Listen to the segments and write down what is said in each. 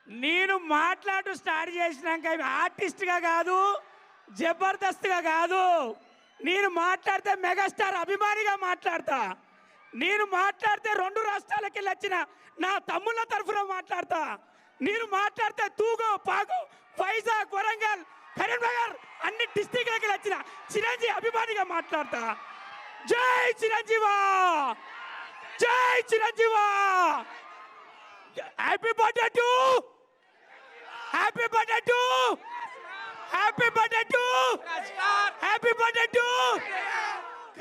నేను మాట్లాడు స్టార్ట్ చేసినాక ఆర్టిస్ట్గా కాదు, జబర్దస్త్గా కాదు, నేను మాట్లాడితే మెగాస్టార్ అభిమానిగా మాట్లాడతా. నేను మాట్లాడితే 2 రాష్ట్రాలకి వెళ్ళి వచ్చిన నా తమ్ముళ్ళ తరఫున మాట్లాడతా. నేను మాట్లాడితే తూగు, పాగు, వైజాగ్, వరంగల్, కరీంనగర్ అన్ని డిస్టిక్లకి వచ్చిన చిరంజీవి అభిమానిగా మాట్లాడతా. జై చిరంజీవా, జై చిరంజీవా. Happy birthday to, happy birthday to, happy birthday to, happy birthday to.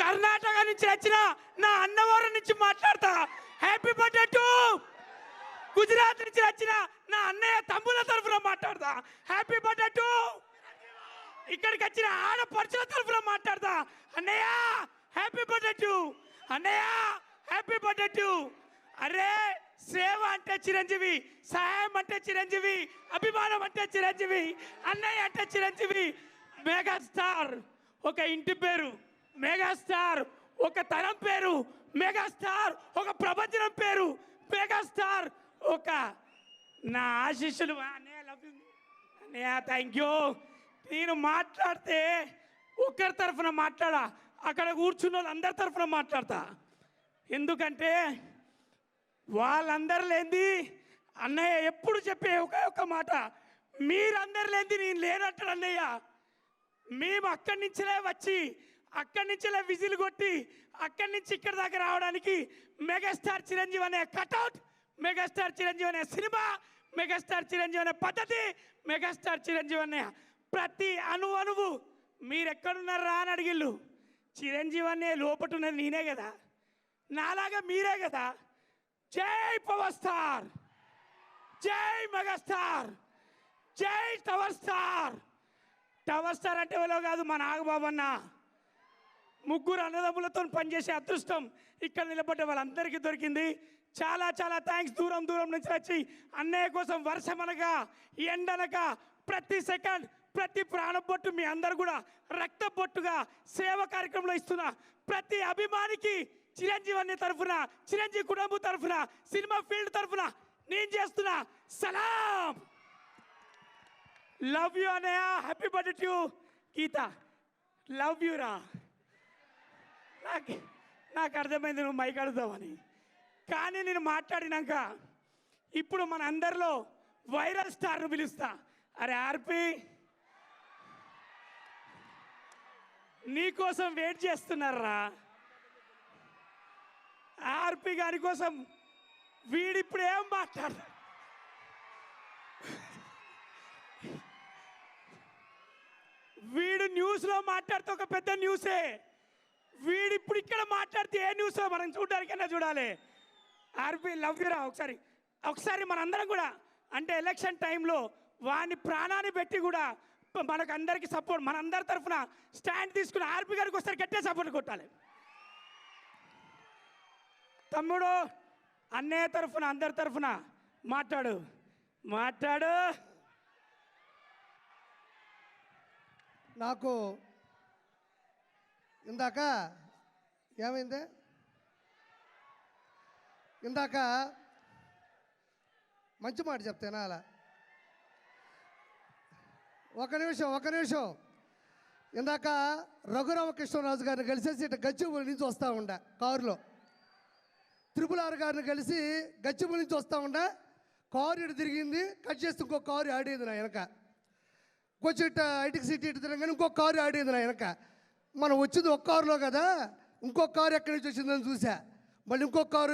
Karnataka నుంచి వచ్చిన నా అన్నవరం నుంచి మాట్లాడతా. Happy birthday to. గుజరాత్ నుంచి వచ్చిన నా అన్నయ్య తమ్ముల తరఫున మాట్లాడతా. Happy birthday to. ఇక్కడికి వచ్చిన ఆడపడుచుల తరఫున మాట్లాడతా. అన్నయ్య హ్యాపీ బర్త్డే టు, అన్నయ్య హ్యాపీ బర్త్డే టు. అరే సేవ అంటే చిరంజీవి, సహాయం అంటే చిరంజీవి, అభిమానం అంటే చిరంజీవి, అన్నయ్య అంటే చిరంజీవి. మెగాస్టార్ ఒక ఇంటి పేరు, మెగాస్టార్ ఒక తరం పేరు, మెగాస్టార్ ఒక ప్రపంచం పేరు, మెగాస్టార్ ఒక నా ఆశీస్సులు. అన్నయ్య లవ్ యూ అన్నయ్య, థ్యాంక్ యూ. నేను మాట్లాడితే ఒక్కరి తరఫున మాట్లాడా, అక్కడ కూర్చున్న వాళ్ళందరి తరఫున మాట్లాడతా. ఎందుకంటే వాళ్ళందరు లేనిది అన్నయ్య ఎప్పుడు చెప్పే ఒక మాట, మీరందరు లేనిది నేను లేనంటాడు అన్నయ్య. మేము అక్కడి నుంచిలే వచ్చి అక్కడి నుంచిలే విజిల్ కొట్టి అక్కడి నుంచి ఇక్కడ దాకా రావడానికి మెగాస్టార్ చిరంజీవి అనే కటౌట్, మెగాస్టార్ చిరంజీవి అనే సినిమా, మెగాస్టార్ చిరంజీవి అనే పద్ధతి, మెగాస్టార్ చిరంజీవి అనే ప్రతి అణువు మీరెక్కడున్నారా అని అడిగిళ్ళు. చిరంజీవి అనే లోపట ఉన్నది నేనే కదా, నాలాగా మీరే కదా. జై పవర్ స్టార్, జై మెగాస్టార్, జై టవర్ స్టార్. టవర్ స్టార్ అంటే ఎవరో కాదు, మా నాగబాబు అన్న. 3 అన్నదమ్ములతో పనిచేసే అదృష్టం ఇక్కడ నిలబడ్డ వాళ్ళందరికీ దొరికింది. చాలా చాలా థ్యాంక్స్. దూరం నుంచి వచ్చి అన్నయ్య కోసం వర్షమనగా ఎండనగా ప్రతి సెకండ్ ప్రతి ప్రాణబొట్టు మీ అందరు కూడా రక్త బొట్టుగా సేవ కార్యక్రమంలో ఇస్తున్న ప్రతి అభిమానికి చిరంజీవి అనే తరఫున, చిరంజీవి కుటుంబం తరఫున, సినిమా ఫీల్డ్ తరఫున నేను చేస్తున్నా సలాం. లవ్ యూ అన్నయ్య. Happy birthday to Geetha. Love you రా. నాకు అర్థమైంది నువ్వు మైక్ అడుగుతావని. కానీ నేను మాట్లాడినాక ఇప్పుడు మన అందరిలో వైరల్ స్టార్ను పిలుస్తా. అరే ఆర్పి, నీకోసం వెయిట్ చేస్తున్నారా. ఆర్పి గారి కోసం వీడిప్పుడు ఏం మాట్లాడు, వీడు న్యూస్లో మాట్లాడితే ఒక పెద్ద న్యూసే. వీడిప్పుడు ఇక్కడ మాట్లాడితే ఏ న్యూసో మనం చూడడానికైనా చూడాలి. ఆర్పి లవ్ యూరా. ఒకసారి మనందరం కూడా అంటే ఎలక్షన్ టైంలో వాని ప్రాణాన్ని పెట్టి కూడా మనకు అందరికి సపోర్ట్, మనందరి తరఫున స్టాండ్ తీసుకుని ఆర్పి గారికి ఒకసారి గట్టిగా సపోర్ట్ కొట్టాలి. తమ్ముడు అన్నయ్య తరఫున అందరి తరఫున మాట్లాడు. నాకు ఇందాక ఏమైంది, ఇందాక మంచి మాట చెప్తేనా అలా ఒక నిమిషం. ఇందాక రఘురామకృష్ణరాజు గారిని కలిసేసి ఇటు గచ్చిబౌలి నుంచి వస్తూ ఉండ కారులో, RRR గారిని కలిసి గచ్చిబౌలి నుంచి వస్తూ ఉండ కారు ఇటు తిరిగింది, కట్ చేస్తే ఇంకో కారు ఆడేది నా వెనక. కొంచెం ఇటు ఐటికి సిటీ ఇటు తిరగగానే ఇంకో కారు ఆడేది నా వెనక. మనం వచ్చింది ఒక కారులో కదా, ఇంకొక కారు ఎక్కడి నుంచి వచ్చిందని చూసా. మళ్ళీ ఇంకొక కారు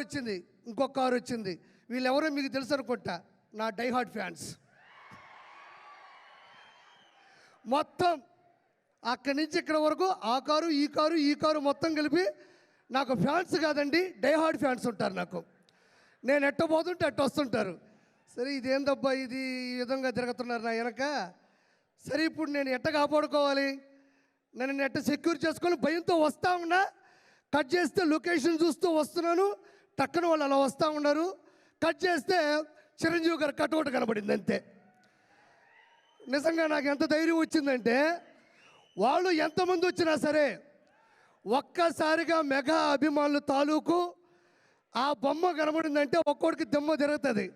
వచ్చింది. వీళ్ళెవరో మీకు తెలుసు అనుకుంటా, నా డైహార్డ్ ఫ్యాన్స్. మొత్తం అక్కడి నుంచి ఇక్కడ వరకు ఆ కారు ఈ కారు మొత్తం కలిపి నాకు ఫ్యాన్స్ కాదండి, డైహార్డ్ ఫ్యాన్స్ ఉంటారు నాకు. నేను ఎట్టబోతుంటే అట్ట వస్తుంటారు. సరే ఇదేందబ్బా ఇది, ఈ విధంగా తిరుగుతున్నారు నా వెనక. సరే ఇప్పుడు నేను ఎట్ట కాపాడుకోవాలి, నేను ఎట్ట సెక్యూర్ చేసుకొని భయంతో వస్తూ ఉన్నా. కట్ చేస్తే లొకేషన్ చూస్తూ వస్తున్నాను, టక్కన వాళ్ళు అలా వస్తూ ఉన్నారు. కట్ చేస్తే చిరంజీవి గారు కటౌట్ కనబడింది అంతే. నిజంగా నాకు ఎంత ధైర్యం వచ్చిందంటే, వాళ్ళు ఎంతమంది వచ్చినా సరే ఒక్కసారిగా మెగా అభిమానులు తాలూకు ఆ బొమ్మ కనబడిందంటే ఒక్కోడికి దెమ్మ తిరుగుతుంది.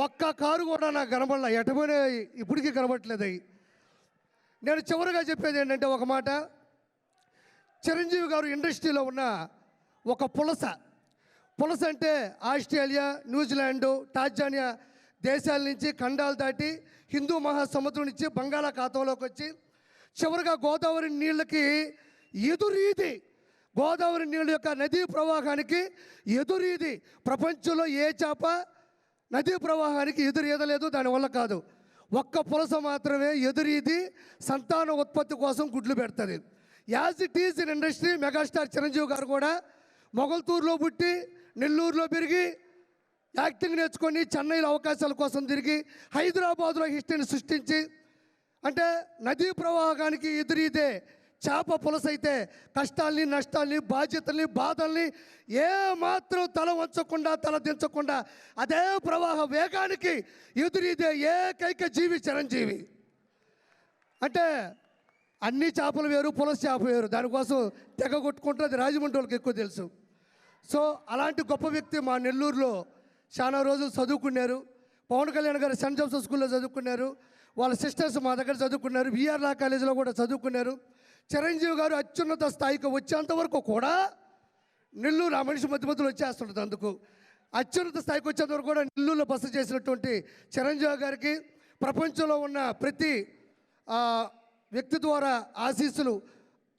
ఒక్క కారు కూడా నాకు కనబడలే, ఎటపోయినా ఇప్పటికీ కనబడట్లేదు అవి. నేను చివరిగా చెప్పేది ఏంటంటే ఒక మాట, చిరంజీవి గారు ఇండస్ట్రీలో ఉన్న ఒక పులస అంటే ఆస్ట్రేలియా, న్యూజిలాండు, టాంజానియా దేశాల నుంచి ఖండాలు దాటి హిందూ మహాసముద్రం నుంచి బంగాళాఖాతంలోకి వచ్చి చివరిగా గోదావరి నీళ్ళకి ఎదురీది, గోదావరి నీళ్ళ యొక్క నదీ ప్రవాహానికి ఎదురీది. ప్రపంచంలో ఏ చేప నదీ ప్రవాహానికి ఎదురీదలేదు, దానివల్ల కాదు. ఒక్క పులస మాత్రమే ఎదురీది సంతాన ఉత్పత్తి కోసం గుడ్లు పెడుతుంది. As it is in industry, megastar Chiranjeevi గారు కూడా మొగల్తూరులో పుట్టి నెల్లూరులో పెరిగి యాక్టింగ్ నేర్చుకొని చెన్నైలో అవకాశాల కోసం తిరిగి హైదరాబాద్లో హిస్టరీని సృష్టించి, అంటే నదీ ప్రవాహానికి ఎదురీదే చేప పులస అయితే కష్టాల్ని, నష్టాల్ని, బాధ్యతల్ని, బాధల్ని ఏ మాత్రం తల వంచకుండా, తల దించకుండా అదే ప్రవాహ వేగానికి ఎదురీదే ఏకైక జీవి చిరంజీవి. అంటే అన్ని చేపలు వేరు, పులస చేప వేరు, దానికోసం తెగ కొట్టుకుంటుంది. రాజమండ్రి వాళ్ళకి ఎక్కువ తెలుసు. సో అలాంటి గొప్ప వ్యక్తి మా నెల్లూరులో చాలా రోజులు చదువుకున్నారు. పవన్ కళ్యాణ్ గారు సెంట్ జోసెఫ్ స్కూల్లో చదువుకున్నారు. వాళ్ళ సిస్టర్స్ మా దగ్గర చదువుకున్నారు. విఆర్ లా కాలేజీలో కూడా చదువుకున్నారు. చిరంజీవి గారు అత్యున్నత స్థాయికి వచ్చేంత వరకు కూడా నెల్లూరు, ఆ మనిషి మధ్య మధ్యలో వచ్చేస్తుంటుంది. అందుకు అత్యున్నత స్థాయికి వచ్చేంత వరకు కూడా నెల్లూరులో బస చేసినటువంటి చిరంజీవి గారికి ప్రపంచంలో ఉన్న ప్రతి వ్యక్తి ద్వారా ఆశీస్సులు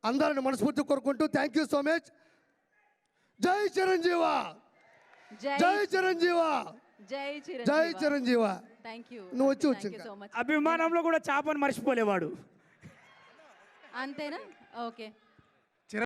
అందరిని మనస్ఫూర్తి కోరుకుంటూ థ్యాంక్ యూ సో మచ్. జై చిరంజీవ, జై చిరంజీవ, జై చిరంజీవ. నువ్వు వచ్చి అభిమానంలో కూడా చేపను మర్చిపోలేవాడు. అంతేనా? ఓకే.